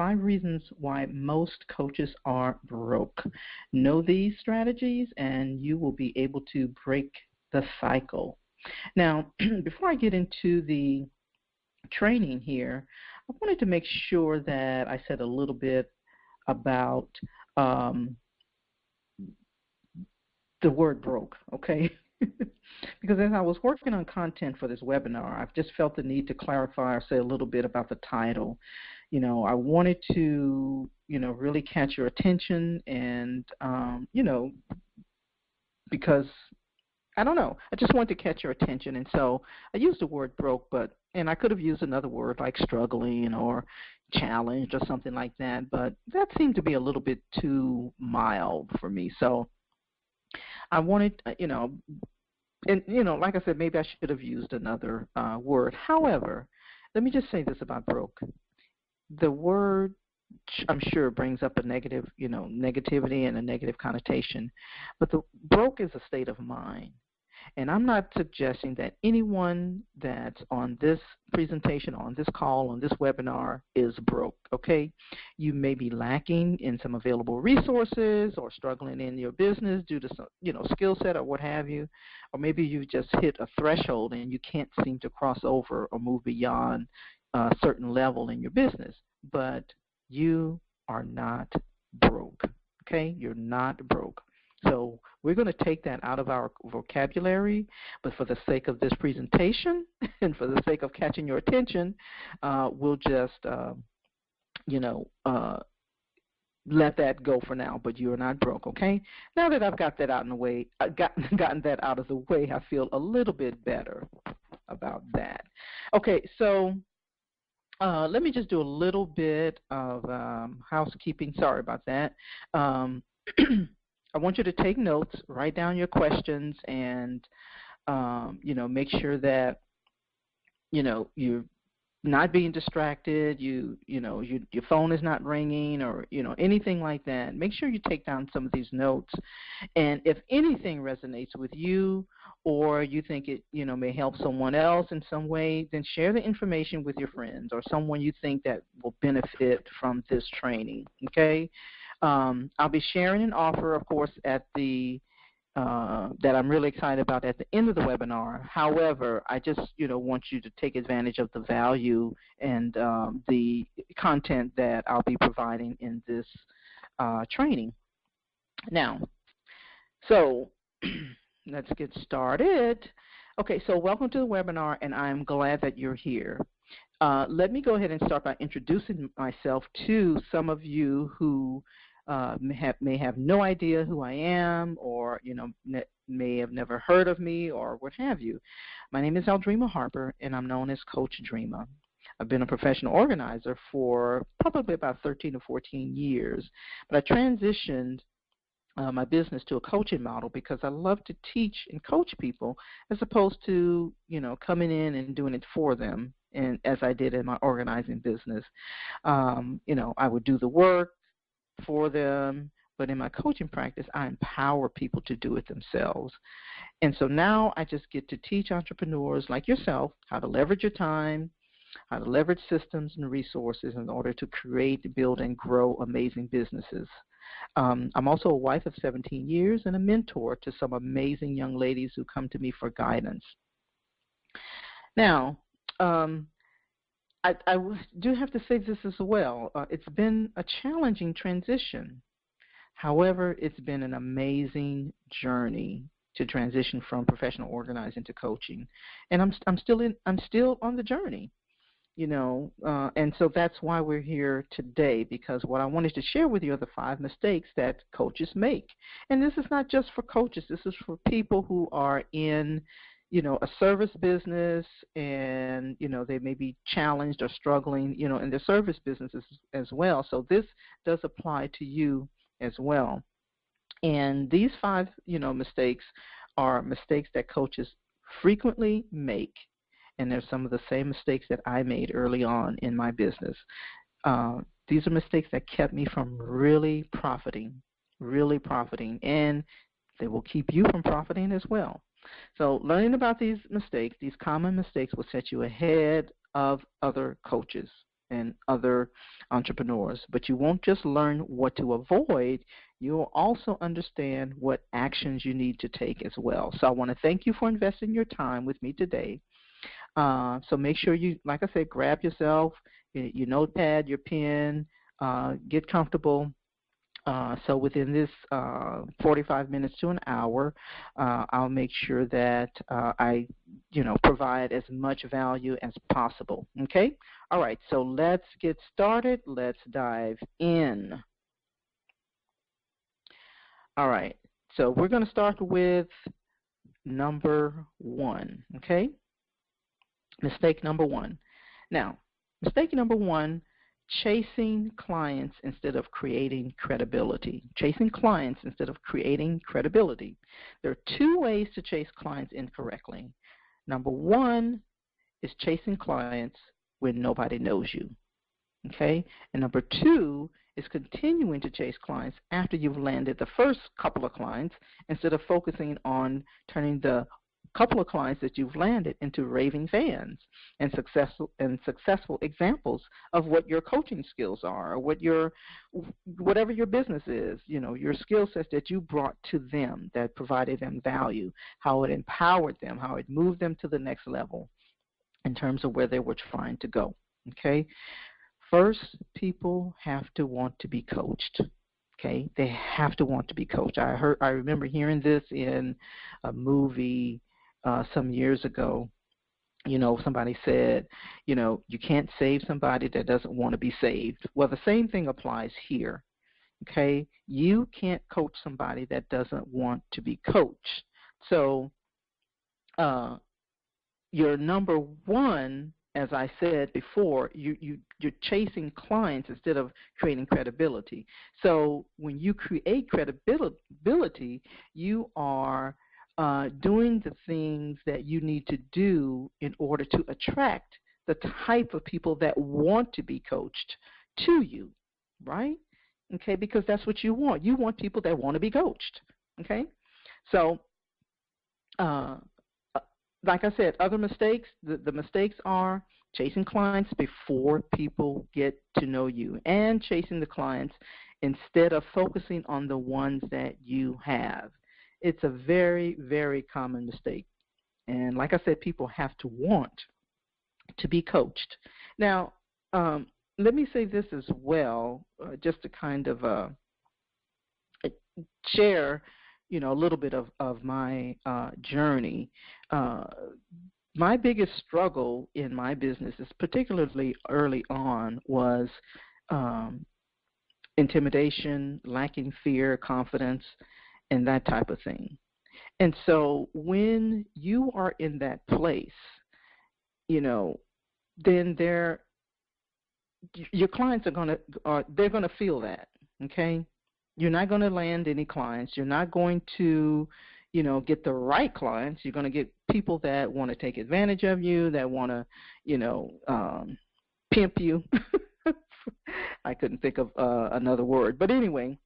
5 reasons why most coaches are broke. Know these strategies and you will be able to break the cycle. Now, before I get into the training here, I wanted to make sure that I said a little bit about um, the word broke, okay? Because as I was working on content for this webinar, I've just felt the need to clarify or say a little bit about the title. I wanted to, really catch your attention and, because I don't know, I just wanted to catch your attention. And so I used the word broke, and I could have used another word like struggling or challenged or something like that, but that seemed to be a little bit too mild for me. So I wanted, and, like I said, maybe I should have used another word. However, let me just say this about broke. The word, I'm sure, brings up a negative, negativity and a negative connotation. But the broke is a state of mind. And I'm not suggesting that anyone that's on this presentation, on this call, on this webinar is broke, okay? You may be lacking in some available resources or struggling in your business due to some, skill set or what have you. Or maybe you just hit a threshold and you can't seem to cross over or move beyond a certain level in your business. But you are not broke, okay? You're not broke. So we're going to take that out of our vocabulary, but for the sake of this presentation and for the sake of catching your attention, we'll just, let that go for now, but you're not broke, okay? Now that I've got that out in the way, gotten that out of the way, I feel a little bit better about that. Okay, so let me just do a little bit of housekeeping. Sorry about that. I want you to take notes, write down your questions, and, make sure that, you're not being distracted, your phone is not ringing or, anything like that. Make sure you take down some of these notes. And if anything resonates with you or you think it, may help someone else in some way, then share the information with your friends or someone you think that will benefit from this training, okay? I'll be sharing an offer, of course, at the that I'm really excited about at the end of the webinar. However, I just want you to take advantage of the value and the content that I'll be providing in this training. Now, so let's get started. Okay, so welcome to the webinar, and I'm glad that you're here. Let me go ahead and start by introducing myself to some of you who may have no idea who I am, or may have never heard of me, or what have you. My name is Aldrima Harper, and I'm known as Coach Dreama. I've been a professional organizer for probably about 13 or 14 years, but I transitioned my business to a coaching model because I love to teach and coach people as opposed to coming in and doing it for them. And as I did in my organizing business, I would do the work for them, but in my coaching practice, I empower people to do it themselves. And so now I just get to teach entrepreneurs like yourself how to leverage your time, how to leverage systems and resources in order to create, build, and grow amazing businesses. I'm also a wife of 17 years and a mentor to some amazing young ladies who come to me for guidance. Now, I do have to say this as well. It's been a challenging transition. However, it's been an amazing journey to transition from professional organizing to coaching, and I'm still on the journey, and so that's why we're here today, because what I wanted to share with you are the 5 mistakes that coaches make. And this is not just for coaches. This is for people who are in a service business, and, they may be challenged or struggling, in their service businesses as well. So this does apply to you as well. And these 5, mistakes are mistakes that coaches frequently make. And they're some of the same mistakes that I made early on in my business. These are mistakes that kept me from really profiting, and they will keep you from profiting as well. So learning about these mistakes, these common mistakes, will set you ahead of other coaches. and other entrepreneurs. But you won't just learn what to avoid, you'll also understand what actions you need to take as well. So I want to thank you for investing your time with me today. So make sure you, like I said, grab yourself your notepad, your pen, get comfortable. So within this 45 minutes to an hour, I'll make sure that I, provide as much value as possible. Okay? All right, so let's get started. Let's dive in. All right, so we're going to start with number one, okay? Mistake number one. Now, mistake number one, chasing clients instead of creating credibility. Chasing clients instead of creating credibility. There are two ways to chase clients incorrectly. Number one is chasing clients when nobody knows you. Okay? And number two is continuing to chase clients after you've landed the first couple of clients instead of focusing on turning the couple of clients that you've landed into raving fans and successful examples of what your coaching skills are, or whatever your business is, your skill sets that you brought to them that provided them value, how it empowered them, how it moved them to the next level in terms of where they were trying to go. Okay? First, people have to want to be coached. Okay? They have to want to be coached. I remember hearing this in a movie some years ago. Somebody said, you can't save somebody that doesn't want to be saved. Well, the same thing applies here. Okay? You can't coach somebody that doesn't want to be coached. So, your number one, as I said before, you're chasing clients instead of creating credibility. So when you create credibility, you are doing the things that you need to do in order to attract the type of people that want to be coached to you, right? Okay, because that's what you want. You want people that want to be coached, okay? So, like I said, other mistakes, the mistakes are chasing clients before people get to know you and chasing the clients instead of focusing on the ones that you have. It's a very, very common mistake. And like I said, people have to want to be coached. Now, let me say this as well, just to kind of share, a little bit of my journey. My biggest struggle in my business, is particularly early on, was intimidation, lacking fear, confidence, and that type of thing. And so when you are in that place, then your clients they're going to feel that, okay? You're not going to land any clients. You're not going to, get the right clients. You're going to get people that want to take advantage of you, that want to, pimp you. I couldn't think of another word. But anyway,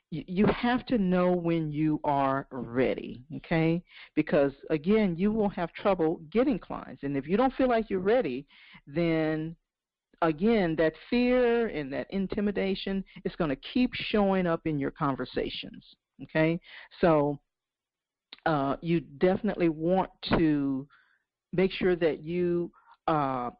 you have to know when you are ready, okay? Because, again, you will have trouble getting clients. And if you don't feel like you're ready, then again, that fear and that intimidation is going to keep showing up in your conversations, okay? So you definitely want to make sure that you are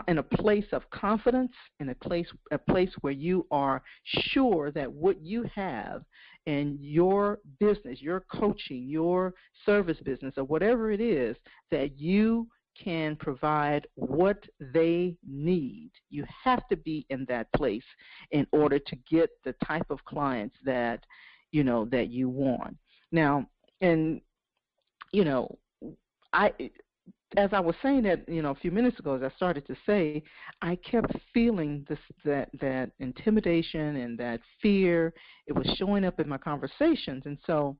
in a place of confidence, in a place where you are sure that what you have in your business, your coaching, your service business, or whatever it is, that you can provide what they need. You have to be in that place in order to get the type of clients that you want. Now, and as I was saying that a few minutes ago, as I started to say, I kept feeling that intimidation and that fear. It was showing up in my conversations, and so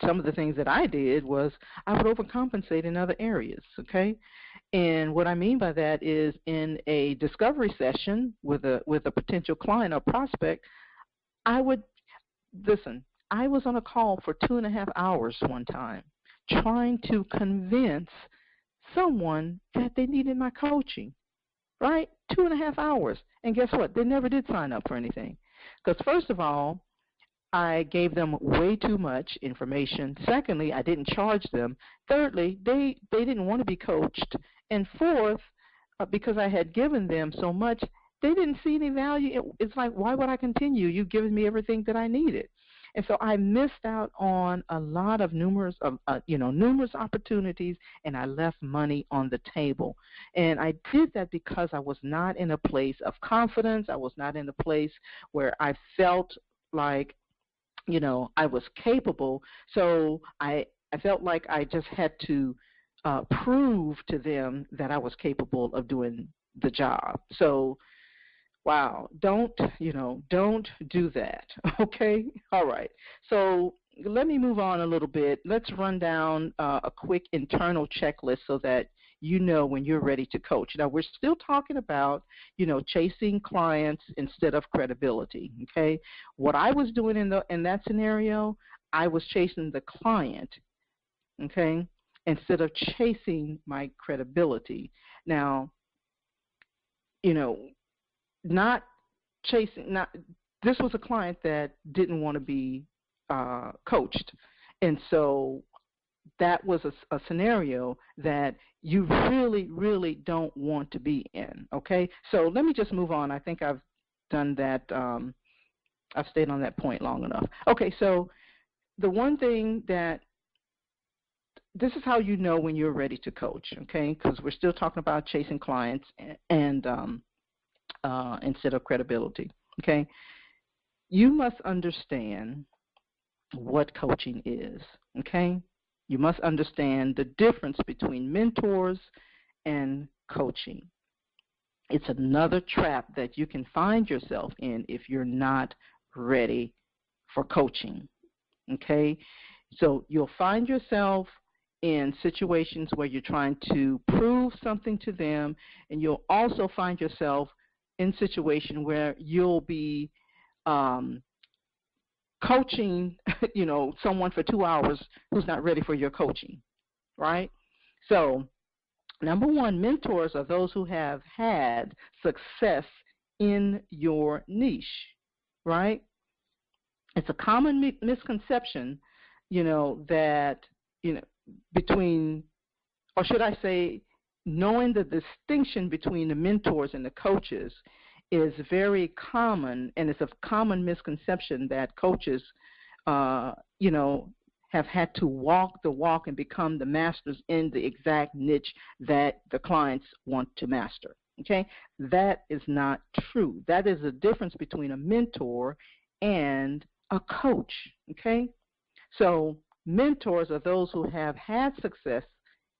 some of the things that I did was I would overcompensate in other areas, okay? And what I mean by that is in a discovery session with a potential client or prospect, I was on a call for 2.5 hours one time trying to convince someone that they needed my coaching, right? 2.5 hours. And guess what? They never did sign up for anything. Because first of all, I gave them way too much information. Secondly, I didn't charge them. Thirdly, they didn't want to be coached. And fourth, because I had given them so much, they didn't see any value. It's like, why would I continue? You've given me everything that I needed. And so I missed out on a lot of numerous opportunities, and I left money on the table. And I did that because I was not in a place of confidence. I was not in a place where I felt like, I was capable. So I felt like I just had to prove to them that I was capable of doing the job. So, wow, don't do that, okay? All right. So let me move on a little bit. Let's run down a quick internal checklist so that you know when you're ready to coach. Now, we're still talking about, chasing clients instead of credibility, okay? What I was doing in that scenario, I was chasing the client, okay, instead of chasing my credibility. Now, not chasing, this was a client that didn't want to be coached. And so that was a scenario that you really, really don't want to be in, okay? So let me just move on. I think I've done that. I've stayed on that point long enough. Okay, so the one thing that, this is how you know when you're ready to coach, okay? Because we're still talking about chasing clients and instead of credibility, okay? You must understand what coaching is, okay? You must understand the difference between mentors and coaching. It's another trap that you can find yourself in if you're not ready for coaching, okay? So you'll find yourself in situations where you're trying to prove something to them, and you'll also find yourself in a situation where you'll be coaching, someone for 2 hours who's not ready for your coaching, right? So, number one, mentors are those who have had success in your niche, right? It's a common misconception, that, between, or should I say, knowing the distinction between the mentors and the coaches is very common, and it's a common misconception that coaches, have had to walk the walk and become the masters in the exact niche that the clients want to master, okay? That is not true. That is the difference between a mentor and a coach, okay? So mentors are those who have had success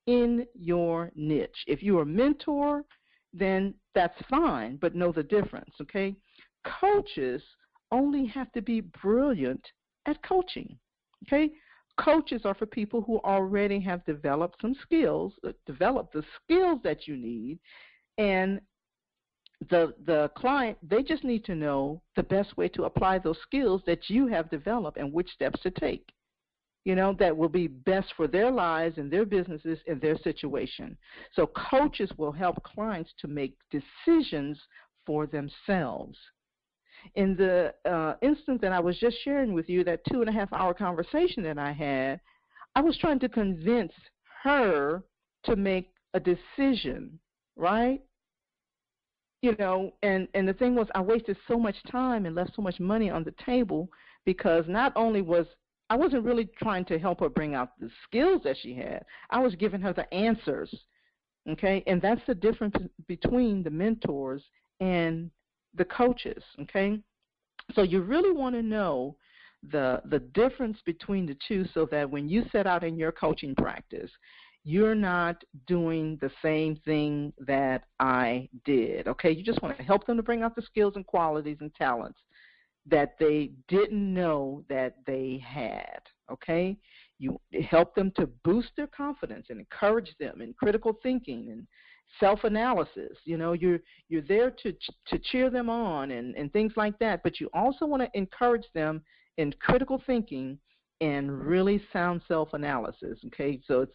in your niche. If you're a mentor, then that's fine, but know the difference, okay? Coaches only have to be brilliant at coaching, okay? Coaches are for people who already have developed some skills, developed the skills that you need, and the client, they just need to know the best way to apply those skills that you have developed and which steps to take, that will be best for their lives and their businesses and their situation. So coaches will help clients to make decisions for themselves. In the instance that I was just sharing with you, that 2.5-hour conversation that I had, I was trying to convince her to make a decision, right? And the thing was, I wasted so much time and left so much money on the table because not only I wasn't really trying to help her bring out the skills that she had. I was giving her the answers, okay? And that's the difference between the mentors and the coaches, okay? So you really want to know the difference between the two so that when you set out in your coaching practice, you're not doing the same thing that I did, okay? You just want to help them to bring out the skills and qualities and talents that they didn't know that they had, okay? You help them to boost their confidence and encourage them in critical thinking and self-analysis. You're there to cheer them on and things like that, but you also want to encourage them in critical thinking and really sound self-analysis. Okay, so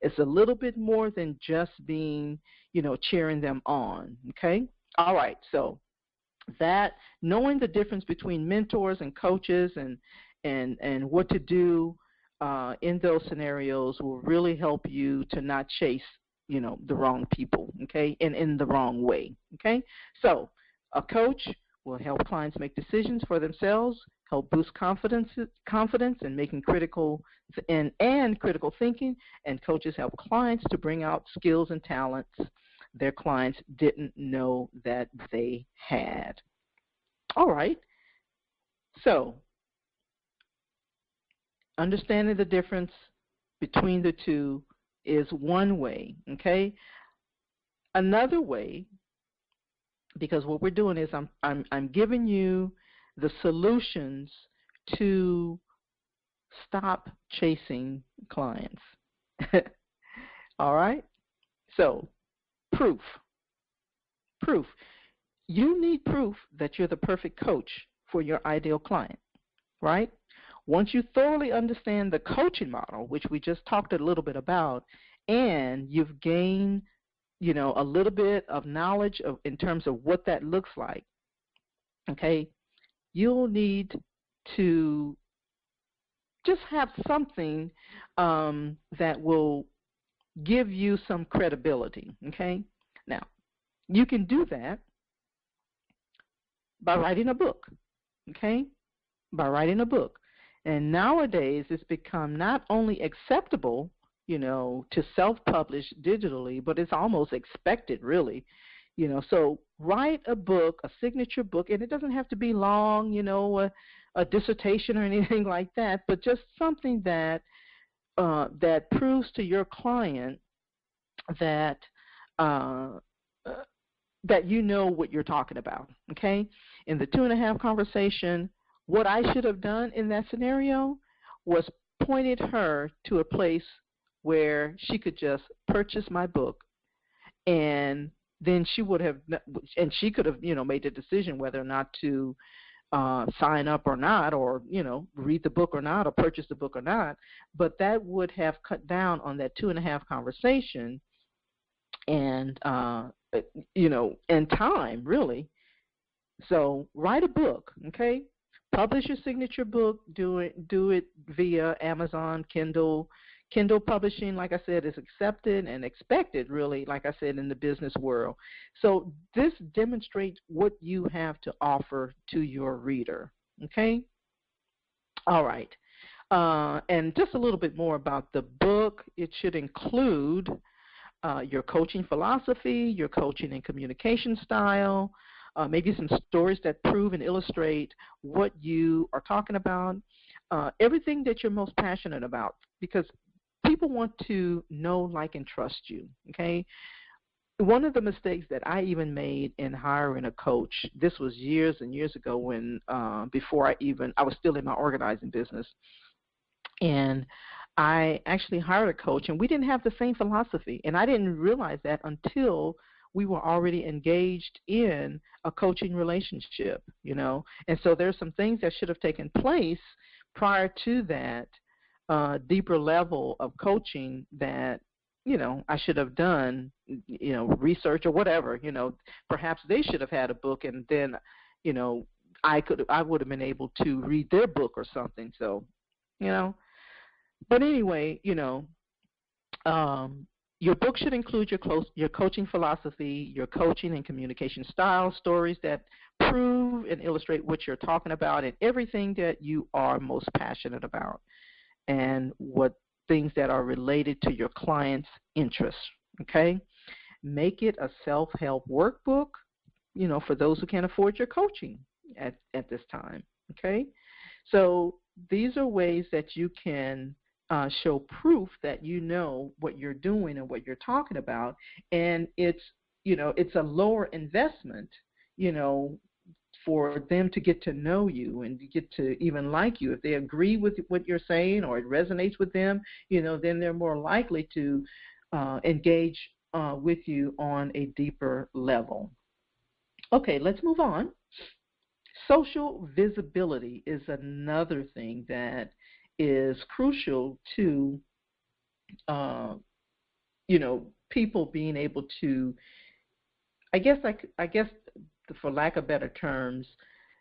it's a little bit more than just being, cheering them on. Okay, all right. So that knowing the difference between mentors and coaches and what to do in those scenarios will really help you to not chase the wrong people, okay, and in the wrong way. Okay, so a coach will help clients make decisions for themselves, help boost confidence in making critical and critical thinking, and coaches help clients to bring out skills and talents their clients didn't know that they had. All right. So, understanding the difference between the two is one way, okay? Another way, because what we're doing is I'm giving you the solutions to stop chasing clients. All right? So, proof. You need proof that you're the perfect coach for your ideal client, right? Once you thoroughly understand the coaching model, which we just talked a little bit about, and you've gained, a little bit of knowledge in terms of what that looks like, okay, you'll need to just have something that will give you some credibility, okay? Now, you can do that by writing a book, okay? By writing a book. And nowadays, it's become not only acceptable, to self-publish digitally, but it's almost expected, really. So write a book, a signature book, and it doesn't have to be long, a dissertation or anything like that, but just something that that proves to your client that that you know what you're talking about, okay? In the 2.5 conversation, what I should have done in that scenario was pointed her to a place where she could just purchase my book, and then she would have, and she could have, made the decision whether or not to sign up or not, or, read the book or not, or purchase the book or not. But that would have cut down on that 2.5 conversation and, and time, really. So write a book, okay? Publish your signature book. Do it via Amazon, Kindle. Kindle publishing, like I said, is accepted and expected, really, like I said, in the business world. So this demonstrates what you have to offer to your reader, okay? All right. And just a little bit more about the book. It should include your coaching philosophy, your coaching and communication style, maybe some stories that prove and illustrate what you are talking about, everything that you're most passionate about, because people want to know, like, and trust you, okay? One of the mistakes that I even made in hiring a coach, this was years and years ago when, before I was still in my organizing business, and I actually hired a coach, and we didn't have the same philosophy, and I didn't realize that until we were already engaged in a coaching relationship, and so there's some things that should have taken place prior to that deeper level of coaching that, I should have done, research or whatever, perhaps they should have had a book, and then, I would have been able to read their book or something. So, but anyway, your book should include your coaching philosophy, your coaching and communication style, stories that prove and illustrate what you're talking about, and everything that you are most passionate about, and what things that are related to your client's interests, okay? Make it a self-help workbook, for those who can't afford your coaching at this time, okay? So these are ways that you can show proof that you know what you're doing and what you're talking about, and it's a lower investment, for them to get to know you and to get to even like you. If they agree with what you're saying or it resonates with them, then they're more likely to engage with you on a deeper level. Okay, let's move on. Social visibility is another thing that is crucial to, people being able to, I guess, for lack of better terms,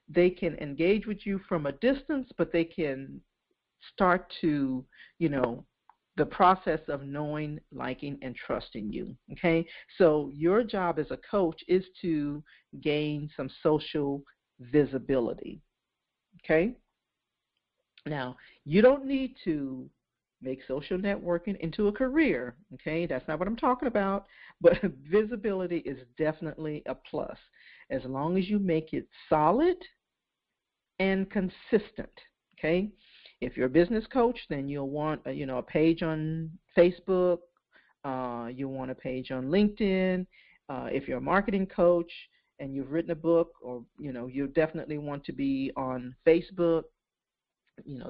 they can engage with you from a distance, but they can start to, the process of knowing, liking, and trusting you, okay? So your job as a coach is to gain some social visibility, okay? Now, you don't need to make social networking into a career, okay? That's not what I'm talking about, but visibility is definitely a plus as long as you make it solid and consistent, okay? If you're a business coach, then you'll want a page on Facebook. You'll want a page on LinkedIn. If you're a marketing coach and you've written a book, or you definitely want to be on Facebook.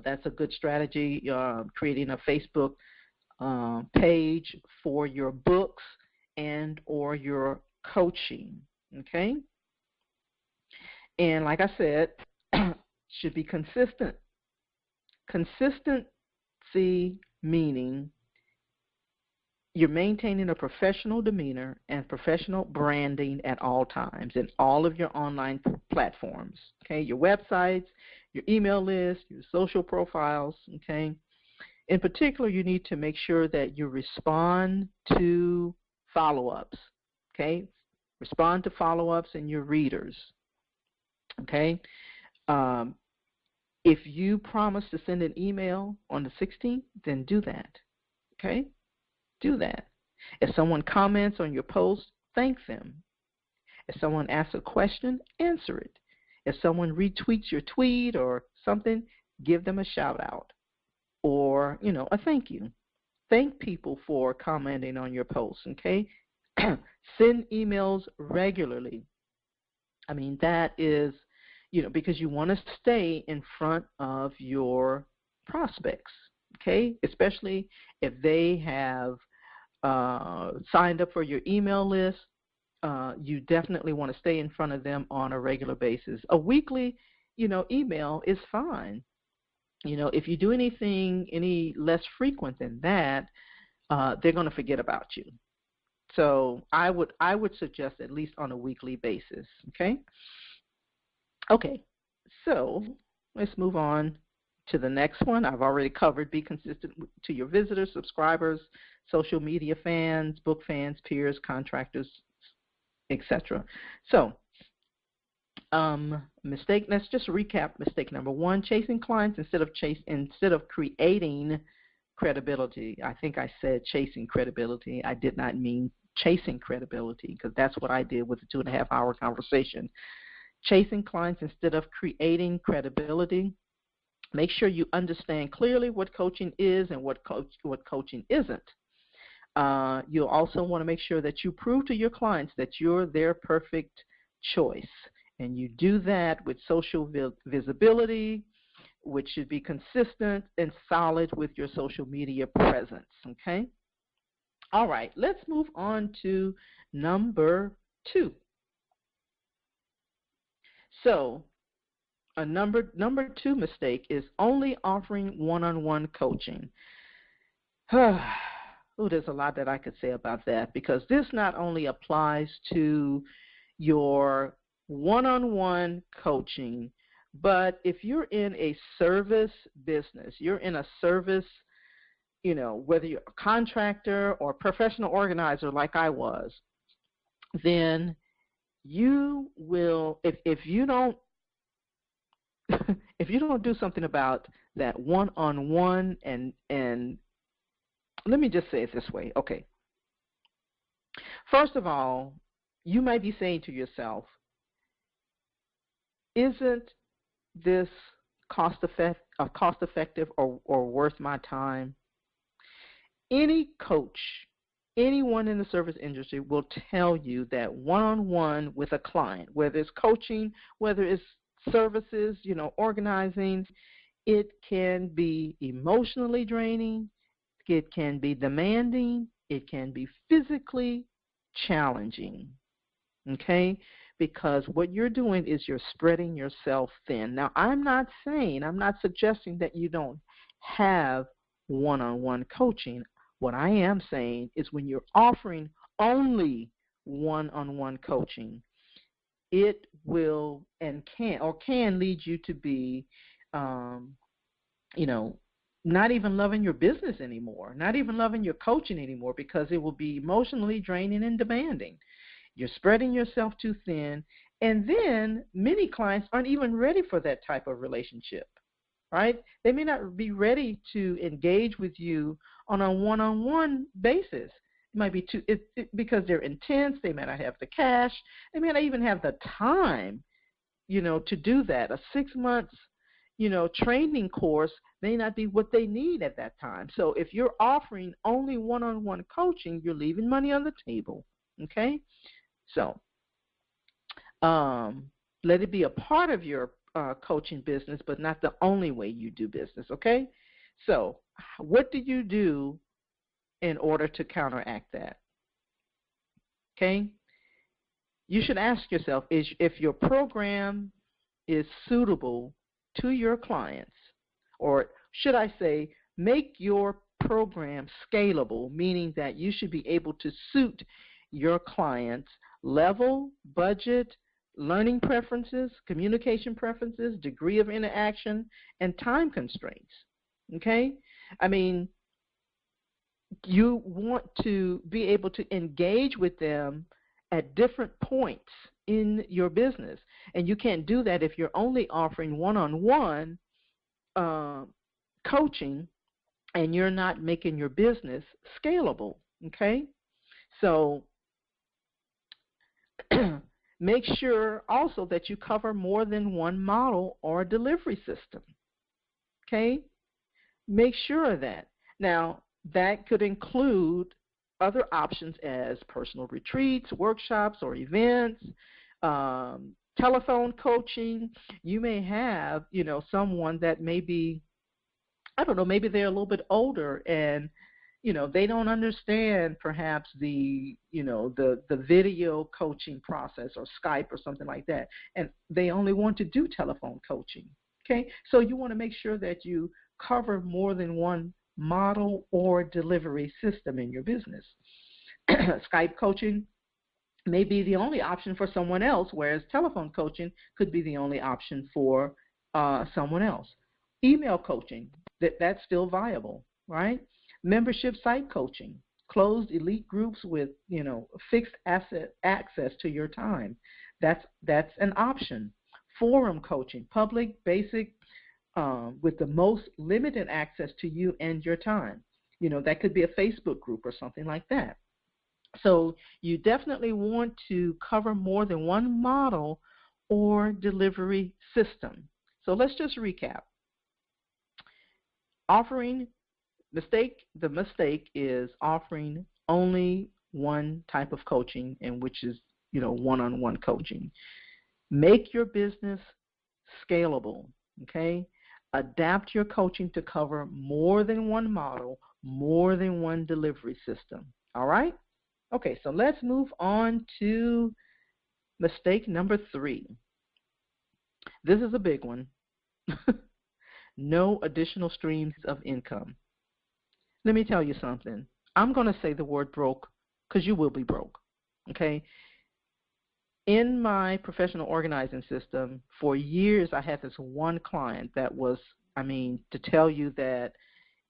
That's a good strategy. Creating a Facebook page for your books and or your coaching. Okay, and like I said, should be consistent. Consistency meaning you're maintaining a professional demeanor and professional branding at all times in all of your online platforms, okay? Your websites, your email list, your social profiles, okay? In particular, you need to make sure that you respond to follow-ups, okay? Respond to follow-ups and your readers, okay? If you promise to send an email on the 16th, then do that, okay? Do that. If someone comments on your post, thank them. If someone asks a question, answer it. If someone retweets your tweet or something, give them a shout out or, a thank you. Thank people for commenting on your posts, okay? Send emails regularly. I mean, that is, because you want to stay in front of your prospects, okay? Especially if they have signed up for your email list, you definitely want to stay in front of them on a regular basis. A weekly, email is fine. If you do anything any less frequent than that, they're going to forget about you. So I would suggest at least on a weekly basis. Okay. So let's move on to the next one. I've already covered be consistent to your visitors, subscribers, social media fans, book fans, peers, contractors, etc. So let's just recap mistake number one: chasing clients instead of creating credibility. I think I said chasing credibility. I did not mean chasing credibility, because that's what I did with the 2.5-hour conversation. Chasing clients instead of creating credibility. Make sure you understand clearly what coaching is and what coaching isn't. You'll also want to make sure that you prove to your clients that you're their perfect choice. And you do that with social visibility, which should be consistent and solid with your social media presence, okay? All right, let's move on to number 2. So a number 2 mistake is only offering one-on-one coaching. There's a lot that I could say about that, because this not only applies to your one-on-one coaching, but if you're in a service business, you're in a service, whether you're a contractor or professional organizer like I was, then you will, if you don't if you don't do something about that one-on-one, and let me just say it this way, okay. First of all, you might be saying to yourself, isn't this cost-effective or worth my time? Any coach, anyone in the service industry will tell you that one-on-one with a client, whether it's coaching, whether it's services, organizing, it can be emotionally draining, it can be demanding, it can be physically challenging, okay? Because what you're doing is you're spreading yourself thin. Now, I'm not suggesting that you don't have one-on-one coaching. What I am saying is when you're offering only one-on-one coaching, it will and can lead you to be, you know, not even loving your business anymore, not even loving your coaching anymore, because it will be emotionally draining and demanding. You're spreading yourself too thin, and then many clients aren't even ready for that type of relationship, right? They may not be ready to engage with you on a one-on-one basis. It might be because they're intense. They may not have the cash. They may not even have the time, to do that. A 6 months, training course may not be what they need at that time. So if you're offering only one-on-one coaching, you're leaving money on the table, okay? So let it be a part of your coaching business, but not the only way you do business, okay? So what do you do in order to counteract that? Okay? You should ask yourself, if your program is suitable to your clients, or should I say, make your program scalable, meaning that you should be able to suit your clients' level, budget, learning preferences, communication preferences, degree of interaction, and time constraints. Okay? I mean, you want to be able to engage with them at different points in your business. And you can't do that if you're only offering one-on-one coaching and you're not making your business scalable, okay? So make sure also that you cover more than one model or delivery system, okay? Make sure of that. Now, that could include other options as personal retreats, workshops, or events, telephone coaching. You may have, someone that may be, I don't know, maybe they're a little bit older and, they don't understand perhaps the video coaching process or Skype or something like that, and they only want to do telephone coaching, okay? So you want to make sure that you cover more than one model or delivery system in your business. Skype coaching may be the only option for someone else, whereas telephone coaching could be the only option for someone else. Email coaching, that's still viable, right? Membership site coaching, closed elite groups with, fixed asset access to your time. That's an option. Forum coaching, public, basic, with the most limited access to you and your time. That could be a Facebook group or something like that. So you definitely want to cover more than one model or delivery system. So let's just recap. The mistake is offering only one type of coaching, and which is, one-on-one coaching. Make your business scalable, okay? Adapt your coaching to cover more than one model, more than one delivery system, all right? Okay, so let's move on to mistake number 3. This is a big one. No additional streams of income. Let me tell you something. I'm going to say the word broke because you will be broke, okay? In my professional organizing system, for years I had this one client that was, to tell you that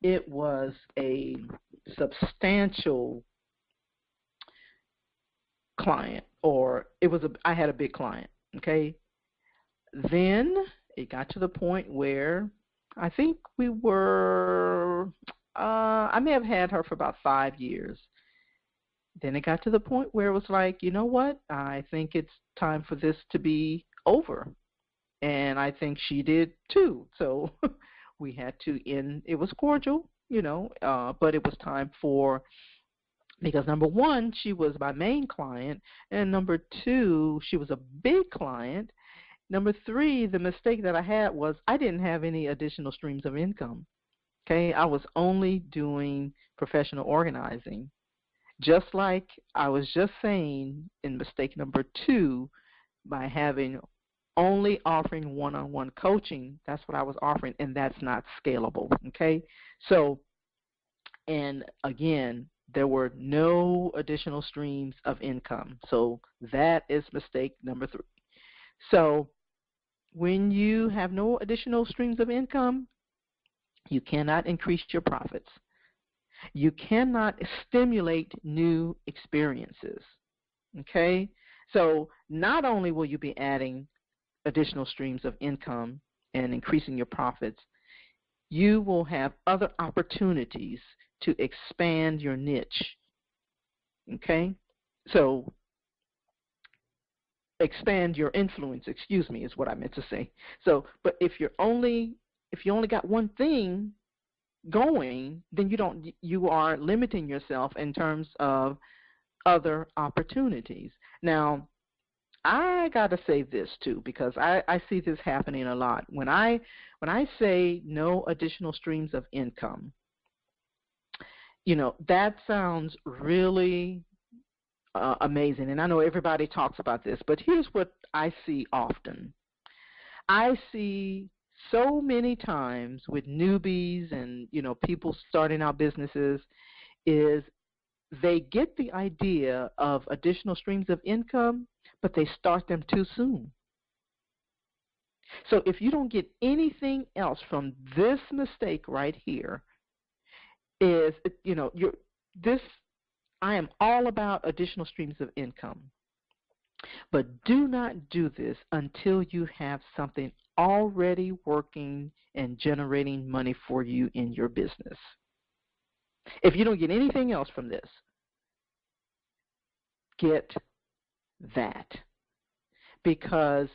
it was a substantial client, or I had a big client, okay? Then it got to the point where I think I may have had her for about 5 years. Then it got to the point where it was like, you know what? I think it's time for this to be over. And I think she did too. So we had to end. It was cordial, but it was time because number one, she was my main client, and number two, she was a big client. Number 3, the mistake that I had was I didn't have any additional streams of income. Okay, I was only doing professional organizing. Just like I was just saying in mistake number 2, by having only offering one-on-one coaching. That's what I was offering, and that's not scalable, okay? So, and again, there were no additional streams of income. So that is mistake number 3. So when you have no additional streams of income, you cannot increase your profits. You cannot stimulate new experiences, okay? So not only will you be adding additional streams of income and increasing your profits, you will have other opportunities to expand your niche, okay? So expand your influence, is what I meant to say. So, but if you only got one thing going, then you are limiting yourself in terms of other opportunities. Now, I got to say this too, because I see this happening a lot. When I say no additional streams of income, that sounds really amazing, and I know everybody talks about this, but here's what I see often. I see so many times with newbies and people starting out businesses is they get the idea of additional streams of income, but they start them too soon. So if you don't get anything else from this mistake right here, is I am all about additional streams of income. But do not do this until you have something already working and generating money for you in your business. If you don't get anything else from this, get that, because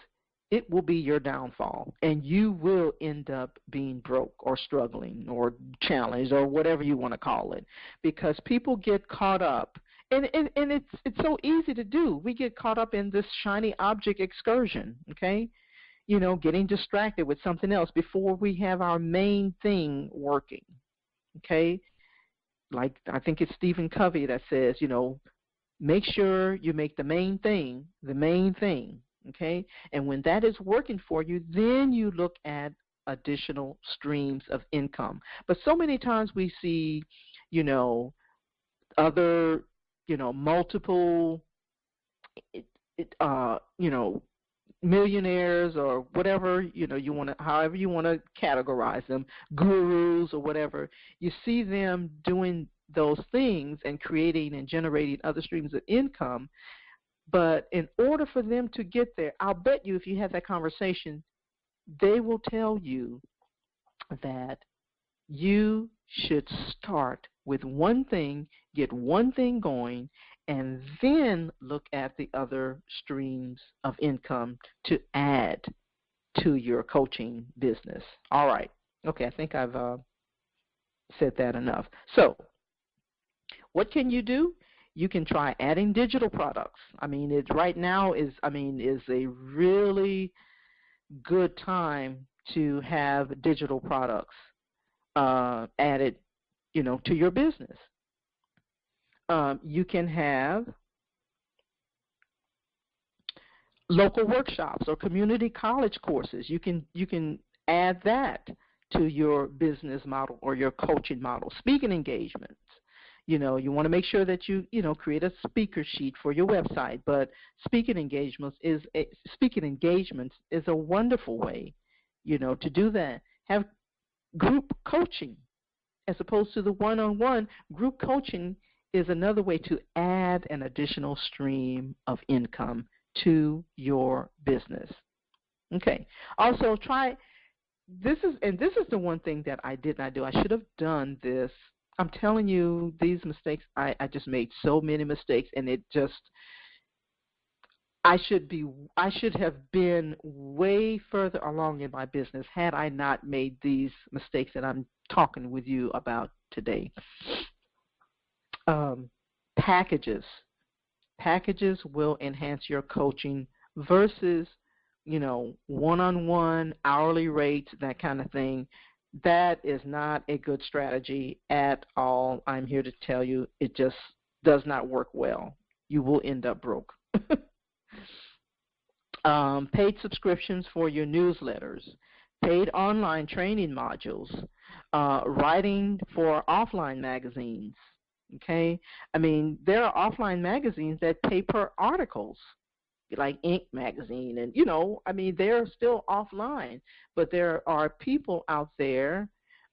it will be your downfall, and you will end up being broke or struggling or challenged or whatever you want to call it, because people get caught up. And it's so easy to do. We get caught up in this shiny object excursion, okay? Getting distracted with something else before we have our main thing working, okay? Like I think it's Stephen Covey that says, make sure you make the main thing, okay? And when that is working for you, then you look at additional streams of income. But so many times we see, other multiple, millionaires or whatever, you want to, however you want to categorize them, gurus or whatever. You see them doing those things and creating and generating other streams of income. But in order for them to get there, I'll bet you if you have that conversation, they will tell you that you should start with one thing, get one thing going, and then look at the other streams of income to add to your coaching business. All right. Okay, I think I've said that enough. So what can you do? You can try adding digital products. I mean, it right now is a really good time to have digital products added, to your business. You can have local workshops or community college courses. You can add that to your business model or your coaching model. Speaking engagements. You want to make sure that you create a speaker sheet for your website. But speaking engagements is a wonderful way, to do that. Have group coaching as opposed to the one-on-one. Group coaching is another way to add an additional stream of income to your business. Okay. Also, this is the one thing that I did not do. I should have done this. I'm telling you, these mistakes, I just made so many mistakes, and I should have been way further along in my business had I not made these mistakes that I'm talking with you about today. Packages will enhance your coaching versus, one-on-one, hourly rates, that kind of thing. That is not a good strategy at all. I'm here to tell you it just does not work well. You will end up broke. Paid subscriptions for your newsletters, paid online training modules, writing for offline magazines. Okay, I mean there are offline magazines that pay per articles, like Inc. magazine, and I mean they're still offline, but there are people out there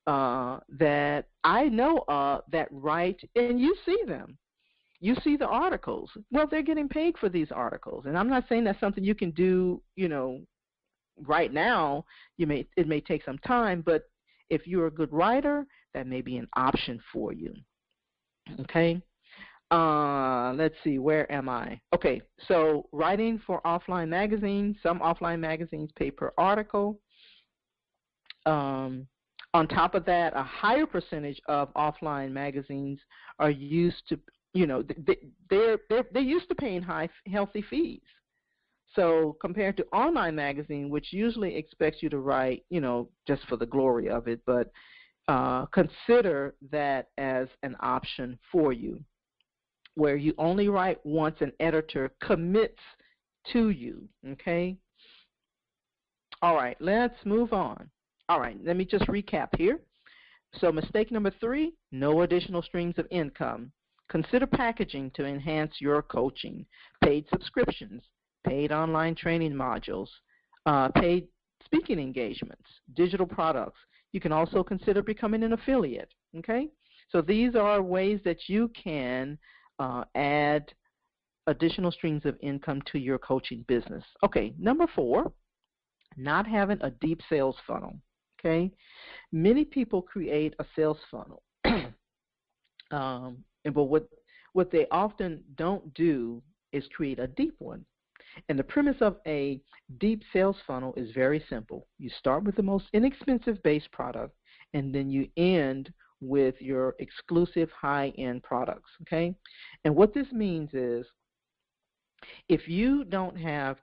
that I know that write, and you see them. You see the articles. Well, they're getting paid for these articles, and I'm not saying that's something you can do, right now. It may take some time, but if you're a good writer, that may be an option for you. Okay. Let's see, where am I? Okay, so writing for offline magazines. Some offline magazines pay per article. On top of that, a higher percentage of offline magazines are used to, they're used to paying high, healthy fees. So compared to online magazine, which usually expects you to write, just for the glory of it, but consider that as an option for you, where you only write once an editor commits to you. Okay? All right, let's move on. All right, let me just recap here. So mistake number 3, no additional streams of income. Consider packaging to enhance your coaching. Paid subscriptions, paid online training modules, paid speaking engagements, digital products. You can also consider becoming an affiliate. Okay? So these are ways that you can add additional streams of income to your coaching business. Okay, number 4, not having a deep sales funnel. Okay, many people create a sales funnel, but what they often don't do is create a deep one. And the premise of a deep sales funnel is very simple. You start with the most inexpensive base product, and then you end with your exclusive high-end products. Okay, and what this means is, if you don't have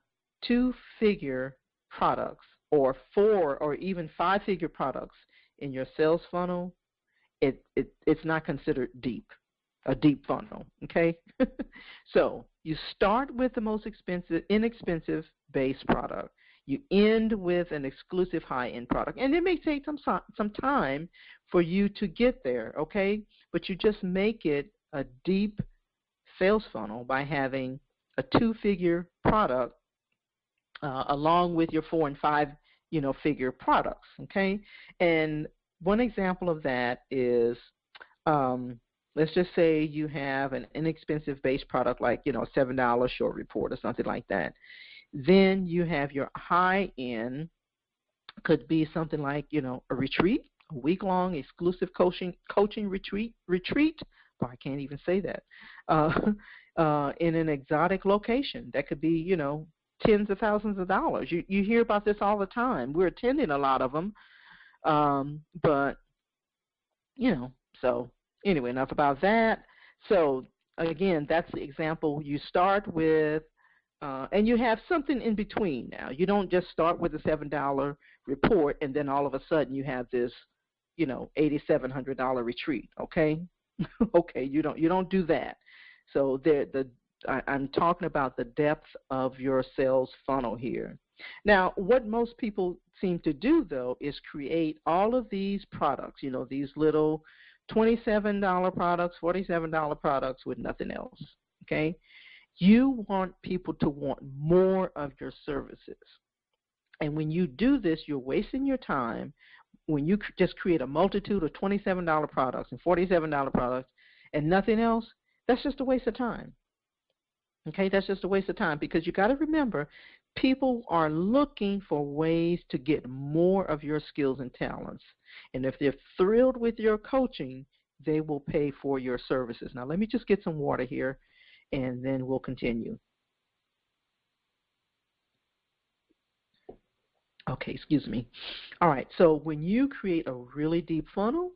2-figure products or 4 or even 5-figure products in your sales funnel, it's not considered a deep funnel. Okay, so you start with the most inexpensive base product. You end with an exclusive high-end product, and it may take some time for you to get there. Okay, but you just make it a deep sales funnel by having a 2-figure product along with your 4 and 5 figure products. Okay, and one example of that is, let's just say you have an inexpensive base product like a $7 short report or something like that. Then you have your high end, could be something like a retreat, a week-long exclusive coaching retreat. Oh, I can't even say that. In an exotic location that could be tens of thousands of dollars. You hear about this all the time. We're attending a lot of them, but so anyway, enough about that. So again, that's the example. You start with and you have something in between. Now you don't just start with a $7 report and then all of a sudden you have this $8,700 retreat. Okay. Okay, you don't do that. So I'm talking about the depth of your sales funnel here. Now, what most people seem to do, though, is create all of these products, these little $27 products, $47 products with nothing else. Okay? You want people to want more of your services. And when you do this, you're wasting your time. When you just create a multitude of $27 products and $47 products and nothing else, that's just a waste of time. Okay, that's just a waste of time, because you got to remember, people are looking for ways to get more of your skills and talents. And if they're thrilled with your coaching, they will pay for your services. Now, let me just get some water here, and then we'll continue. Okay, excuse me. All right, so when you create a really deep funnel,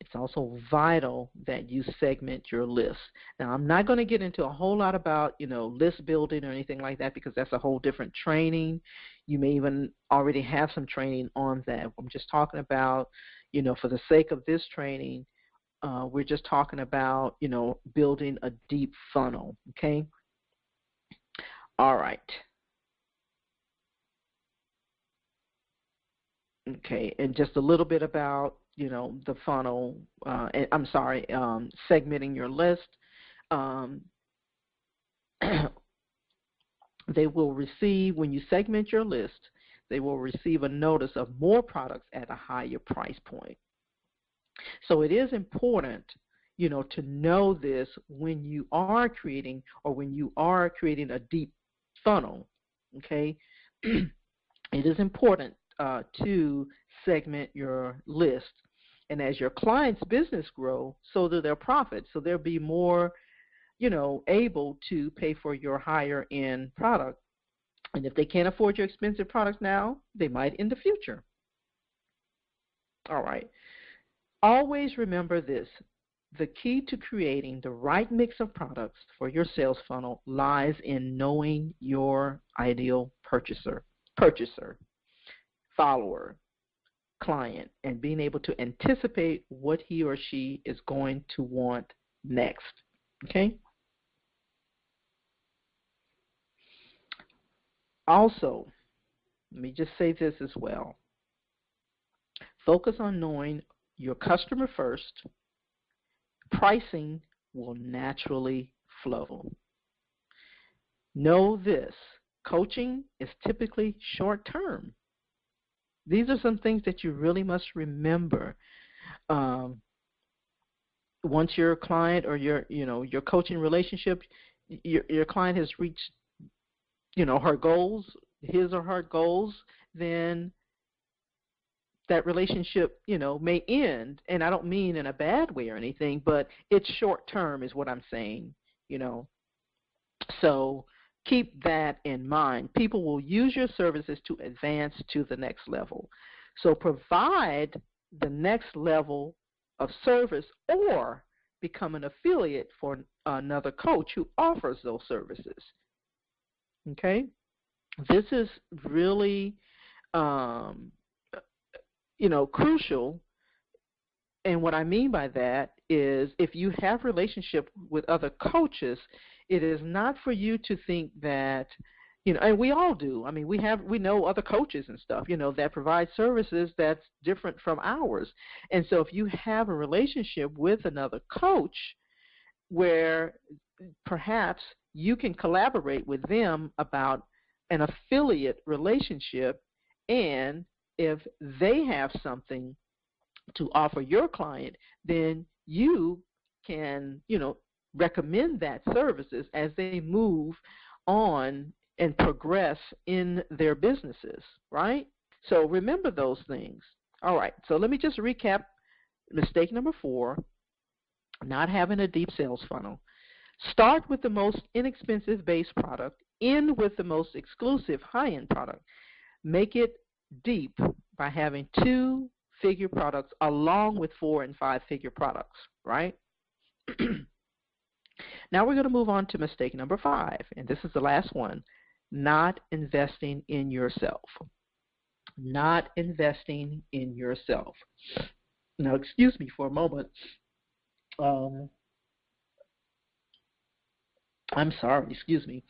it's also vital that you segment your list. Now, I'm not going to get into a whole lot about, list building or anything like that, because that's a whole different training. You may even already have some training on that. I'm just talking about, for the sake of this training, we're just talking about, building a deep funnel, okay? All right. Okay, and just a little bit about, the funnel, segmenting your list. Um, they will receive, when you segment your list, they will receive a notice of more products at a higher price point. So it is important, to know this when you are creating a deep funnel, okay? It is important to segment your list. And as your client's business grow, so do their profits. So they'll be more, able to pay for your higher end product. And if they can't afford your expensive products now, they might in the future. All right. Always remember this. The key to creating the right mix of products for your sales funnel lies in knowing your ideal purchaser, follower, client, and being able to anticipate what he or she is going to want next. Okay? Also, let me just say this as well. Focus on knowing your customer first. Pricing will naturally flow. Know this. Coaching is typically short term. These are some things that you really must remember. Once your client or your coaching relationship, your client has reached, her goals, his or her goals, then that relationship, may end. And I don't mean in a bad way or anything, but it's short term is what I'm saying, So keep that in mind. People will use your services to advance to the next level. So provide the next level of service or become an affiliate for another coach who offers those services. Okay? This is really, crucial. And what I mean by that is if you have relationship with other coaches, it is not for you to think that, and we all do. I mean, we know other coaches and stuff, that provide services that's different from ours. And so if you have a relationship with another coach where perhaps you can collaborate with them about an affiliate relationship, and if they have something to offer your client, then you can, recommend that services as they move on and progress in their businesses, right? So remember those things. All right, so let me just recap mistake number 4, not having a deep sales funnel. Start with the most inexpensive base product, end with the most exclusive high-end product. Make it deep by having 2-figure products along with 4- and 5-figure products, right? Now we're going to move on to mistake number 5, and this is the last one, not investing in yourself. Not investing in yourself. Now, excuse me for a moment. I'm sorry, excuse me.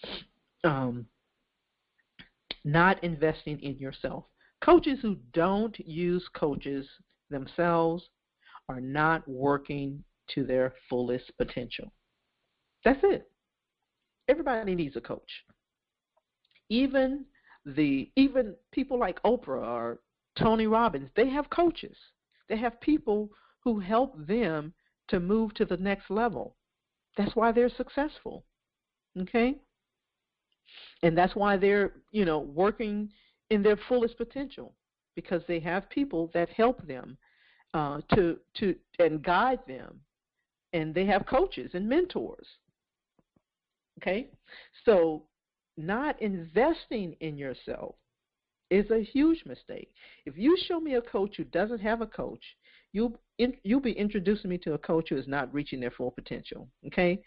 Not investing in yourself. Coaches who don't use coaches themselves are not working to their fullest potential. That's it. Everybody needs a coach. Even people like Oprah or Tony Robbins, they have coaches. They have people who help them to move to the next level. That's why they're successful. Okay? And that's why they're, working in their fullest potential, because they have people that help them to and guide them, and they have coaches and mentors. Okay? So not investing in yourself is a huge mistake. If you show me a coach who doesn't have a coach, you'll be introducing me to a coach who is not reaching their full potential. Okay?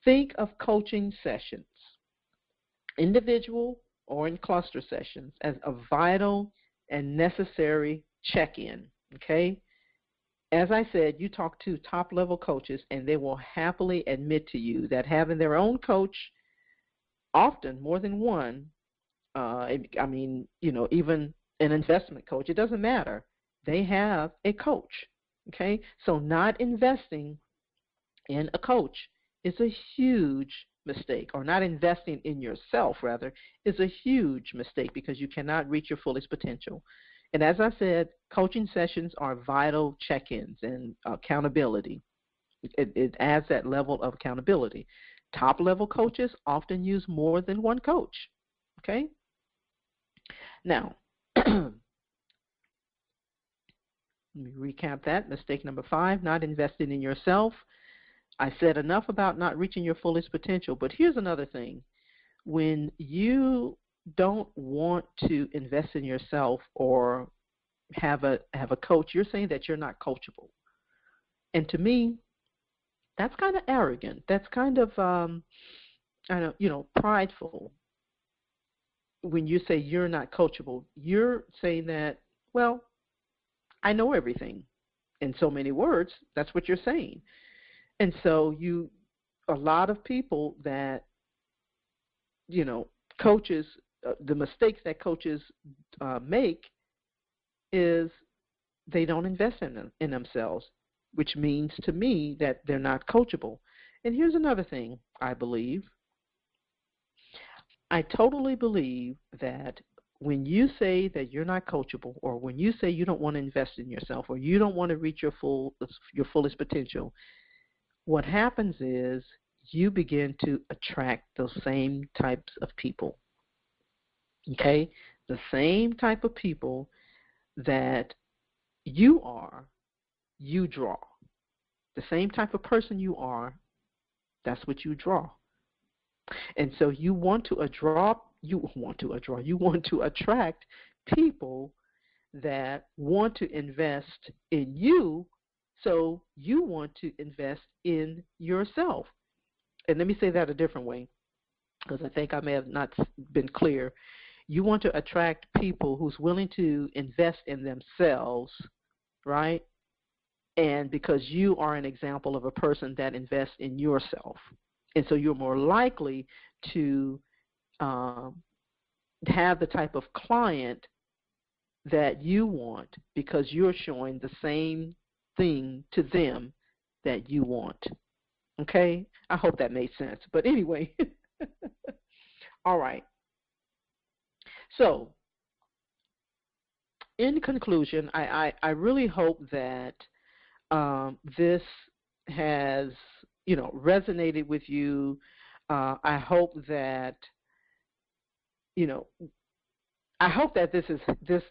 Think of coaching sessions, individual or in cluster sessions, as a vital and necessary check-in. Okay? As I said, you talk to top-level coaches, and they will happily admit to you that having their own coach, often more than one, even an investment coach. It doesn't matter. They have a coach. Okay? So not investing in a coach is a huge mistake, or not investing in yourself, rather, is a huge mistake because you cannot reach your fullest potential. And as I said, coaching sessions are vital check-ins and accountability. It adds that level of accountability. Top-level coaches often use more than one coach. Okay? Now, let me recap that. Mistake number 5, not investing in yourself. I said enough about not reaching your fullest potential, but here's another thing. When you don't want to invest in yourself or have a coach, you're saying that you're not coachable. And to me, that's kind of arrogant. That's kind of prideful. When you say you're not coachable, you're saying that, well, I know everything. In so many words, that's what you're saying. And so a lot of people that, coaches, the mistakes that coaches make is they don't invest in themselves, which means to me that they're not coachable. And here's another thing I believe. I totally believe that when you say that you're not coachable, or when you say you don't want to invest in yourself, or you don't want to reach your fullest potential, what happens is you begin to attract those same types of people. Okay? The same type of people that you are, you draw. The same type of person you are, that's what you draw. And so you want to attract people that want to invest in you, so you want to invest in yourself. And let me say that a different way, because I think I may have not been clear. You want to attract people who's willing to invest in themselves, right? And because you are an example of a person that invests in yourself. And so you're more likely to have the type of client that you want, because you're showing the same thing to them that you want. Okay? I hope that made sense. But anyway, all right. So, in conclusion, I really hope that this has, resonated with you. I hope that,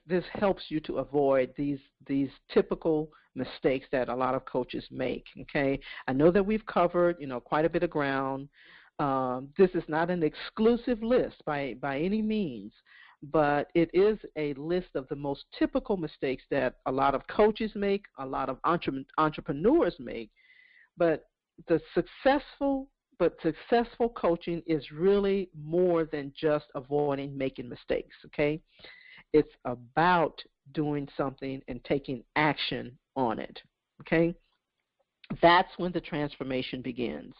this helps you to avoid these typical mistakes that a lot of coaches make. Okay, I know that we've covered quite a bit of ground. This is not an exclusive list by any means, but it is a list of the most typical mistakes that a lot of coaches make, a lot of entrepreneurs make. But successful coaching is really more than just avoiding making mistakes, okay? It's about doing something and taking action on it, okay? That's when the transformation begins.